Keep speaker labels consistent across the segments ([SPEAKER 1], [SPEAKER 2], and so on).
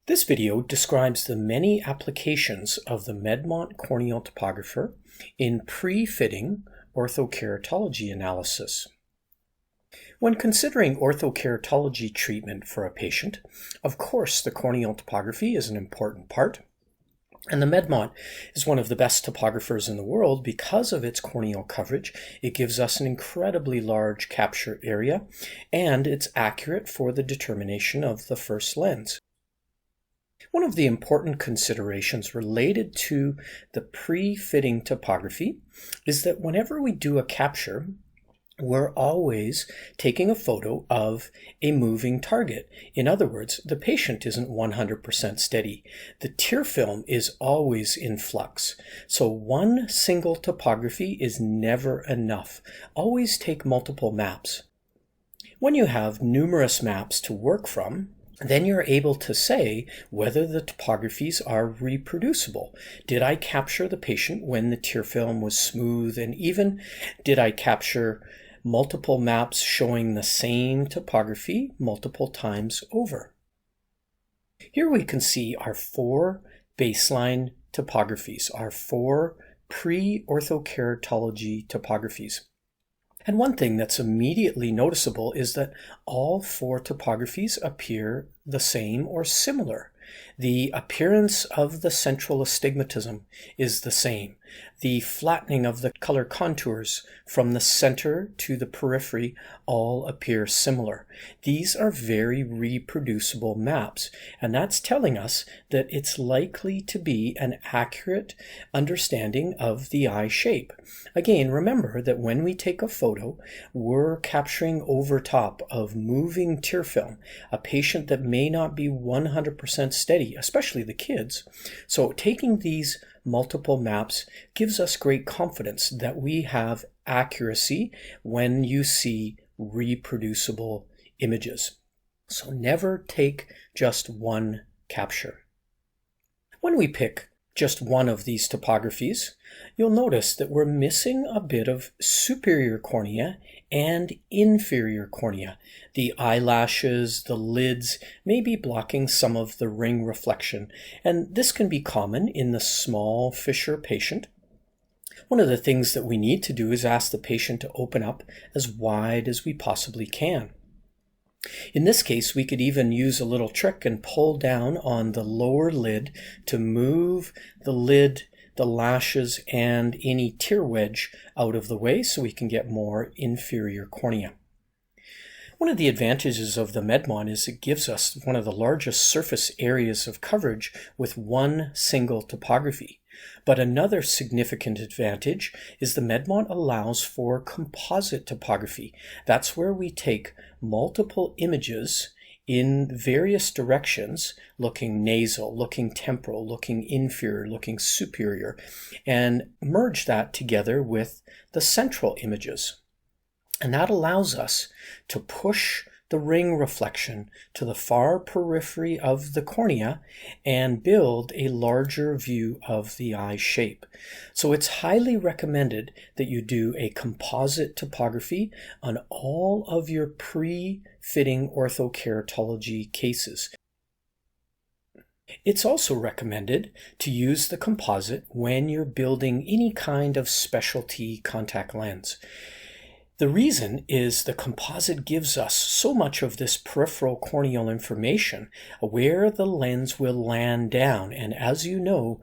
[SPEAKER 1] This video describes the many applications of the Medmont corneal topographer in pre-fitting orthokeratology analysis. When considering orthokeratology treatment for a patient, of course the corneal topography is an important part, and the Medmont is one of the best topographers in the world because of its corneal coverage. It gives us an incredibly large capture area, and it's accurate for the determination of the first lens. One of the important considerations related to the pre-fitting topography is that whenever we do a capture, we're always taking a photo of a moving target. In other words, the patient isn't 100% steady. The tear film is always in flux. So one single topography is never enough. Always take multiple maps. When you have numerous maps to work from, then you're able to say whether the topographies are reproducible. Did I capture the patient when the tear film was smooth and even? Did I capture multiple maps showing the same topography multiple times over? Here we can see our four baseline topographies, our four pre-orthokeratology topographies. And one thing that's immediately noticeable is that all four topographies appear the same or similar. The appearance of the central astigmatism is the same. The flattening of the color contours from the center to the periphery all appear similar. These are very reproducible maps, and that's telling us that it's likely to be an accurate understanding of the eye shape. Again, remember that when we take a photo, we're capturing over top of moving tear film, a patient that may not be 100% steady, especially the kids. So taking these multiple maps gives us great confidence that we have accuracy when you see reproducible images. So never take just one capture. When we pick just one of these topographies, you'll notice that we're missing a bit of superior cornea and inferior cornea. The eyelashes, the lids may be blocking some of the ring reflection, and this can be common in the small fissure patient. One of the things that we need to do is ask the patient to open up as wide as we possibly can. In this case, we could even use a little trick and pull down on the lower lid to move the lid, the lashes, and any tear wedge out of the way so we can get more inferior cornea. One of the advantages of the Medmont is it gives us one of the largest surface areas of coverage with one single topography. But another significant advantage is the Medmont allows for composite topography. That's where we take multiple images in various directions, looking nasal, looking temporal, looking inferior, looking superior, and merge that together with the central images. And that allows us to push the ring reflection to the far periphery of the cornea and build a larger view of the eye shape. So it's highly recommended that you do a composite topography on all of your pre-fitting orthokeratology cases. It's also recommended to use the composite when you're building any kind of specialty contact lens. The reason is the composite gives us so much of this peripheral corneal information where the lens will land down. And as you know,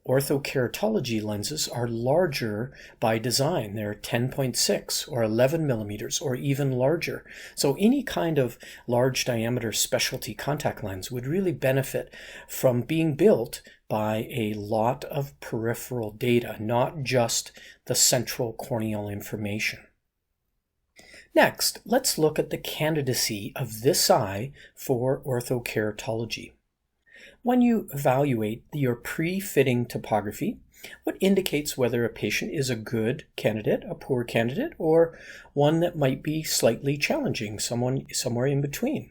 [SPEAKER 1] orthokeratology lenses are larger by design. They're 10.6 or 11 millimeters or even larger. So any kind of large diameter specialty contact lens would really benefit from being built by a lot of peripheral data, not just the central corneal information. Next, let's look at the candidacy of this eye for orthokeratology. When you evaluate your pre-fitting topography, what indicates whether a patient is a good candidate, a poor candidate, or one that might be slightly challenging, somewhere in between?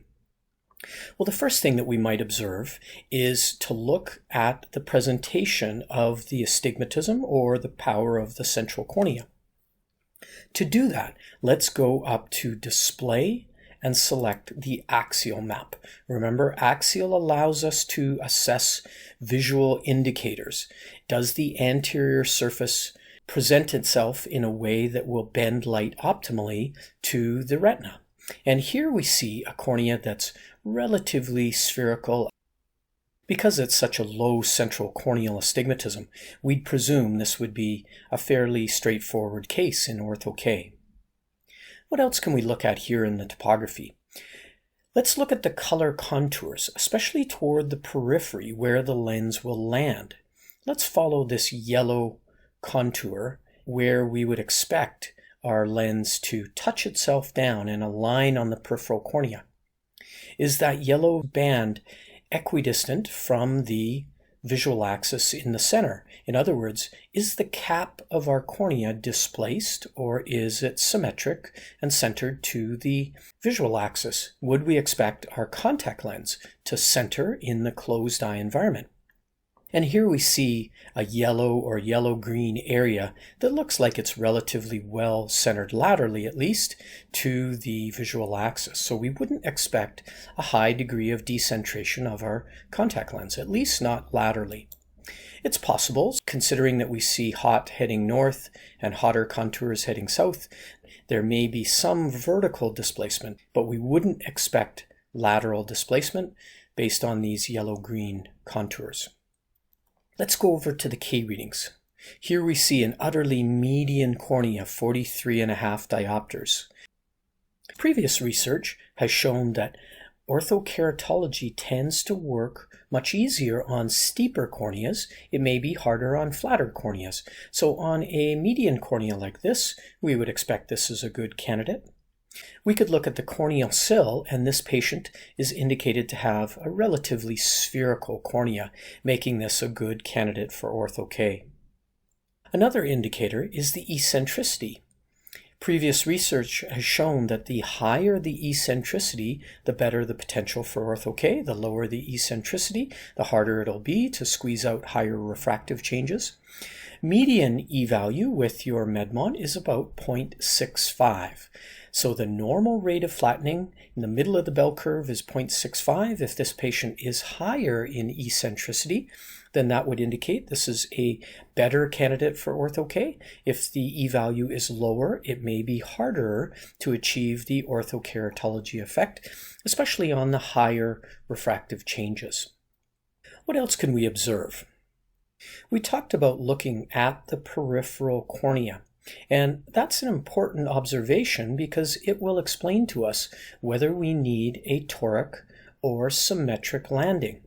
[SPEAKER 1] Well, the first thing that we might observe is to look at the presentation of the astigmatism or the power of the central cornea. To do that, let's go up to Display and select the axial map. Remember, axial allows us to assess visual indicators. Does the anterior surface present itself in a way that will bend light optimally to the retina? And here we see a cornea that's relatively spherical. Because it's such a low central corneal astigmatism, we'd presume this would be a fairly straightforward case in Ortho-K. What else can we look at here in the topography? Let's look at the color contours, especially toward the periphery where the lens will land. Let's follow this yellow contour where we would expect our lens to touch itself down and align on the peripheral cornea. Is that yellow band equidistant from the visual axis in the center? In other words, is the cap of our cornea displaced, or is it symmetric and centered to the visual axis? Would we expect our contact lens to center in the closed eye environment? And here we see a yellow or yellow-green area that looks like it's relatively well centered laterally, at least, to the visual axis. So we wouldn't expect a high degree of decentration of our contact lens, at least not laterally. It's possible, considering that we see hot heading north and hotter contours heading south, there may be some vertical displacement, but we wouldn't expect lateral displacement based on these yellow-green contours. Let's go over to the K readings. Here we see an utterly median cornea, 43.5 diopters. Previous research has shown that orthokeratology tends to work much easier on steeper corneas. It may be harder on flatter corneas. So on a median cornea like this, we would expect this is a good candidate. We could look at the corneal sill, and this patient is indicated to have a relatively spherical cornea, making this a good candidate for Ortho-K. Another indicator is the eccentricity. Previous research has shown that the higher the eccentricity, the better the potential for Ortho-K. The lower the eccentricity, the harder it'll be to squeeze out higher refractive changes. Median E-value with your Medmont is about 0.65. So the normal rate of flattening in the middle of the bell curve is 0.65. If this patient is higher in eccentricity, then that would indicate this is a better candidate for Ortho-K. If the E-value is lower, it may be harder to achieve the orthokeratology effect, especially on the higher refractive changes. What else can we observe? We talked about looking at the peripheral cornea. And that's an important observation because it will explain to us whether we need a toric or symmetric landing.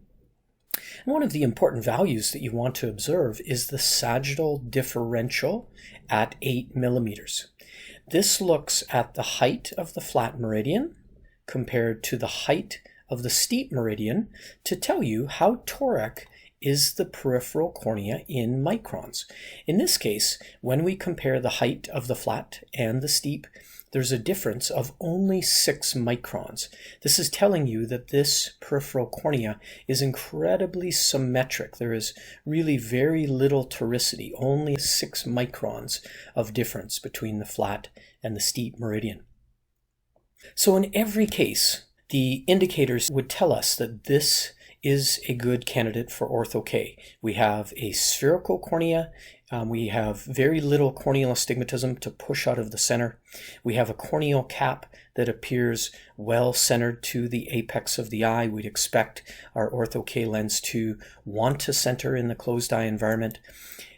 [SPEAKER 1] And one of the important values that you want to observe is the sagittal differential at 8 millimeters. This looks at the height of the flat meridian compared to the height of the steep meridian to tell you how toric is the peripheral cornea in microns. In this case, when we compare the height of the flat and the steep, there's a difference of only 6 microns. This is telling you that this peripheral cornea is incredibly symmetric. There is really very little toricity, only 6 microns of difference between the flat and the steep meridian. So in every case, the indicators would tell us that this is a good candidate for Ortho-K. We have a spherical cornea. We have very little corneal astigmatism to push out of the center. We have a corneal cap that appears well centered to the apex of the eye. We'd expect our Ortho-K lens to want to center in the closed eye environment.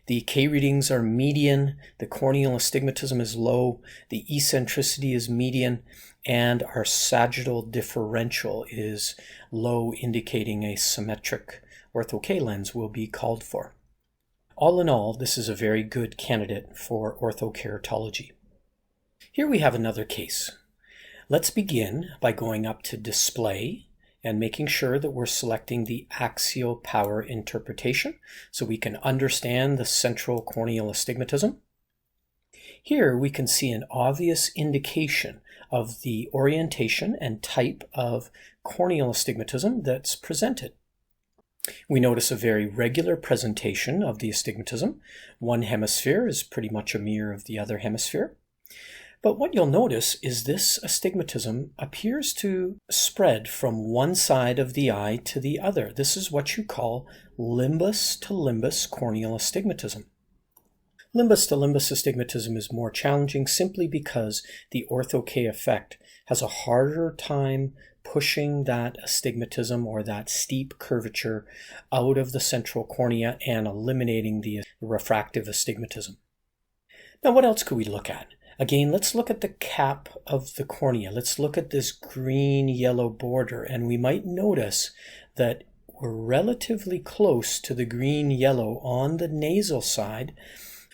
[SPEAKER 1] The K readings are median, the corneal astigmatism is low, the eccentricity is median, and our sagittal differential is low, indicating a symmetric Ortho-K lens will be called for. All in all, this is a very good candidate for orthokeratology. Here we have another case. Let's begin by going up to Display and making sure that we're selecting the axial power interpretation so we can understand the central corneal astigmatism. Here we can see an obvious indication of the orientation and type of corneal astigmatism that's presented. We notice a very regular presentation of the astigmatism. One hemisphere is pretty much a mirror of the other hemisphere. But what you'll notice is this astigmatism appears to spread from one side of the eye to the other. This is what you call limbus to limbus corneal astigmatism. Limbus to limbus astigmatism is more challenging simply because the Ortho-K effect has a harder time pushing that astigmatism or that steep curvature out of the central cornea and eliminating the refractive astigmatism. Now, what else could we look at? Again, let's look at the cap of the cornea. Let's look at this green-yellow border, and we might notice that we're relatively close to the green-yellow on the nasal side,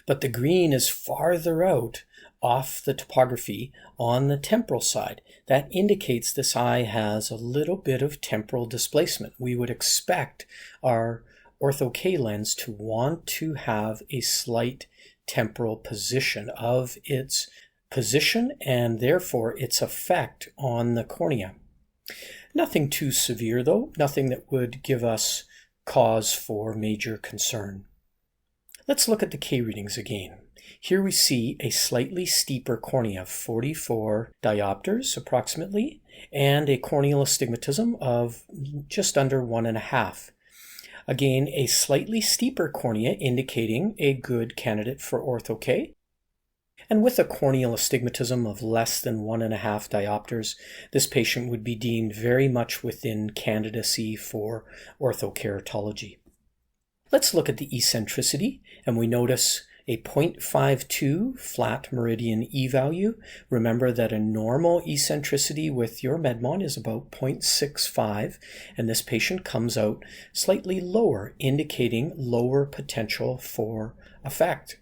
[SPEAKER 1] but the green is farther out off the topography on the temporal side. That indicates this eye has a little bit of temporal displacement. We would expect our Ortho-K lens to want to have a slight temporal position of its position and therefore its effect on the cornea. Nothing too severe though, nothing that would give us cause for major concern. Let's look at the K readings again. Here we see a slightly steeper cornea, 44 diopters approximately, and a corneal astigmatism of just under 1.5. Again, a slightly steeper cornea indicating a good candidate for Ortho-K. And with a corneal astigmatism of less than 1.5 diopters, this patient would be deemed very much within candidacy for orthokeratology. Let's look at the eccentricity, and we notice a 0.52 flat meridian E-value. Remember that a normal eccentricity with your Medmont is about 0.65, and this patient comes out slightly lower, indicating lower potential for effect.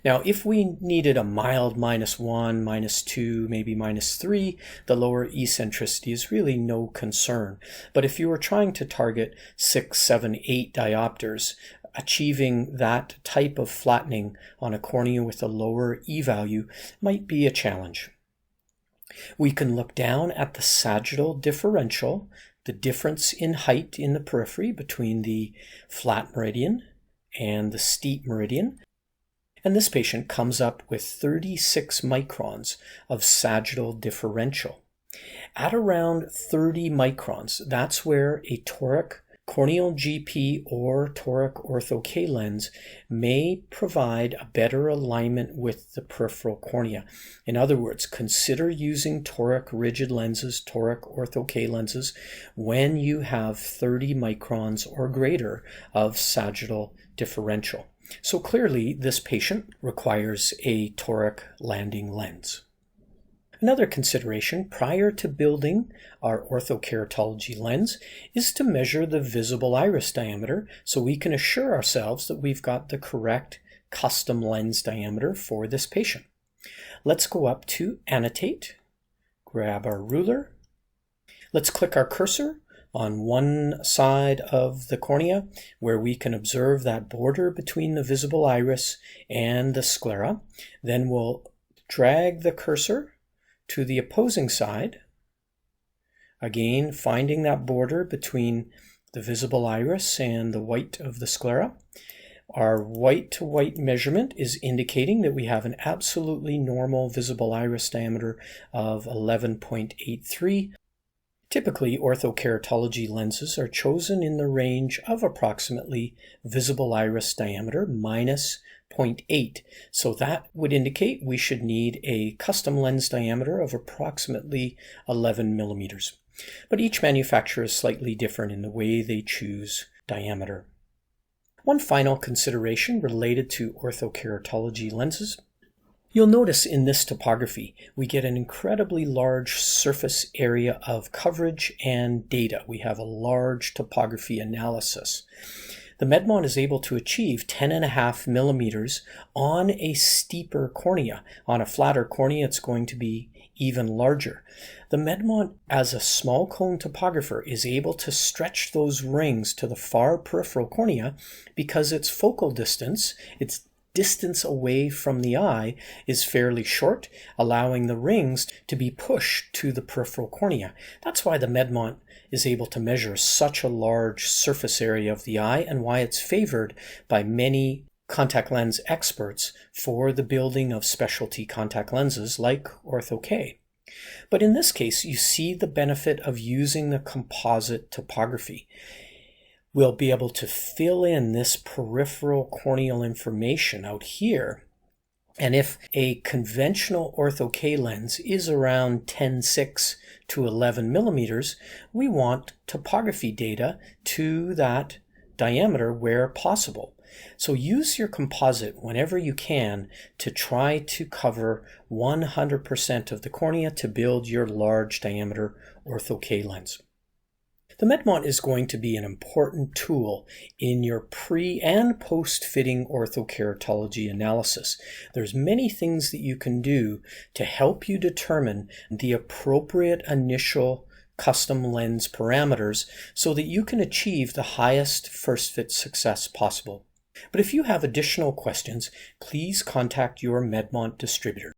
[SPEAKER 1] Now, if we needed a mild -1, -2, maybe -3, the lower eccentricity is really no concern. But if you were trying to target 6, 7, 8 diopters, achieving that type of flattening on a cornea with a lower E-value might be a challenge. We can look down at the sagittal differential, the difference in height in the periphery between the flat meridian and the steep meridian. And this patient comes up with 36 microns of sagittal differential. At around 30 microns, that's where a toric corneal GP or toric Ortho-K lens may provide a better alignment with the peripheral cornea. In other words, consider using toric rigid lenses, toric Ortho-K lenses, when you have 30 microns or greater of sagittal differential. So clearly, this patient requires a toric landing lens. Another consideration prior to building our orthokeratology lens is to measure the visible iris diameter so we can assure ourselves that we've got the correct custom lens diameter for this patient. Let's go up to Annotate, grab our ruler. Let's click our cursor on one side of the cornea where we can observe that border between the visible iris and the sclera. Then we'll drag the cursor to the opposing side, again finding that border between the visible iris and the white of the sclera. Our white to white measurement is indicating that we have an absolutely normal visible iris diameter of 11.83. Typically, orthokeratology lenses are chosen in the range of approximately visible iris diameter minus 0.8. So that would indicate we should need a custom lens diameter of approximately 11 millimeters. But each manufacturer is slightly different in the way they choose diameter. One final consideration related to orthokeratology lenses. You'll notice in this topography, we get an incredibly large surface area of coverage and data. We have a large topography analysis. The Medmont is able to achieve 10.5 millimeters on a steeper cornea. On a flatter cornea, it's going to be even larger. The Medmont, as a small cone topographer, is able to stretch those rings to the far peripheral cornea because its focal distance, its distance away from the eye, is fairly short, allowing the rings to be pushed to the peripheral cornea. That's why the Medmont is able to measure such a large surface area of the eye and why it's favored by many contact lens experts for the building of specialty contact lenses like Ortho-K. But in this case, you see the benefit of using the composite topography. We'll be able to fill in this peripheral corneal information out here. And if a conventional Ortho-K lens is around 10.6 to 11 millimeters, we want topography data to that diameter where possible. So use your composite whenever you can to try to cover 100% of the cornea to build your large diameter Ortho-K lens. The Medmont is going to be an important tool in your pre- and post-fitting orthokeratology analysis. There's many things that you can do to help you determine the appropriate initial custom lens parameters so that you can achieve the highest first fit success possible. But if you have additional questions, please contact your Medmont distributor.